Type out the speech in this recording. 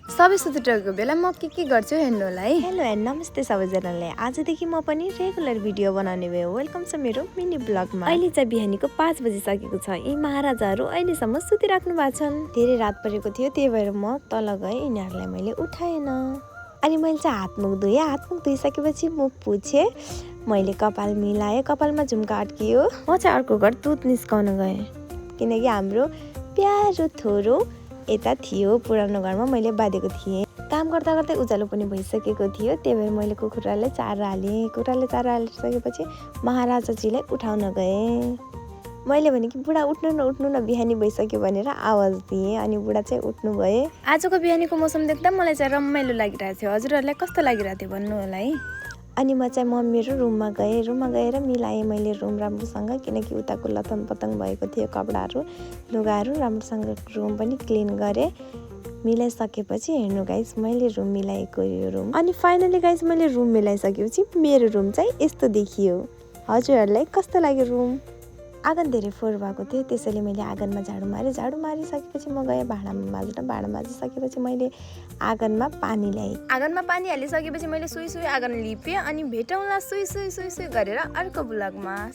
सबै सुतेको बेला म के गर्छु हेर्नु होला है। हेलो एन्ड नमस्ते सबैजनालाई। आजदेखि म पनि रेगुलर भिडियो बनाउने भयो। वेलकम छ मेरो मिनी ब्लगमा। अहिले चाहिँ बिहानीको 5 बजिसकेको छ। यी महाराजाहरू अहिलेसम्म सुतिराख्नु भएको छन्। धेरै रात परेको थियो, त्यही भएर म तल गएँ, यिनीहरूलाई मैले उठाएन। अनि मैले चाहिँ हातमुख धोएँ। हातमुख धोइसकेपछि मुख पुछेँ, मैले कपाल मिलाएँ, कपालमा झुम्का अड्कियो। म चाहिँ अर्को घर दुध निस्काउन गएँ, किनकि हाम्रो प्यारो थोरो यता थियो। पुरानो घरमा मैले बाँधेको थिएँ। काम गर्दा गर्दै उज्यालो पनि भइसकेको थियो, त्यही भएर मैले कुखुरालाई चारो हालेँ। कुखुराले चारो हालिसकेपछि महाराजाजीलाई उठाउन गएँ। मैले भने कि बुढा उठ्नु न बिहानी भइसक्यो भनेर आवाज दिएँ, अनि बुढा चाहिँ उठ्नु भए। आजको बिहानीको मौसम देख्दा मलाई चाहिँ रमाइलो लागिरहेको थियो। हजुरहरूलाई कस्तो लागिरहेको थियो भन्नु होला है। अनि म चाहिँ मम्मीहरू रुममा गएर मिलाएँ मैले रुम राम्रोसँग, किनकि उताको लतम पतङ भएको थियो कपडाहरू लुगाहरू। राम्रोसँग रुम पनि क्लिन गरेँ। मिलाइसकेपछि हेर्नु गाइस, मैले रुम मिलाएको यो रुम। अनि फाइनली गाइस, मैले रुम मिलाइसकेपछि मेरो रुम चाहिँ यस्तो देखियो। हजुरहरूलाई कस्तो लाग्यो रुम? आँगन धेरै फोहोर भएको थियो, त्यसैले मैले आँगनमा झाडु मारेँ। झाडु मारिसकेपछि म गएँ भाँडामा माझ्न। भाँडा माझिसकेपछि मैले आँगनमा पानी ल्याएँ। आँगनमा पानी हालिसकेपछि मैले सुई आँगन लिपेँ। अनि भेटौँला सुई गरेर अर्को ब्लगमा।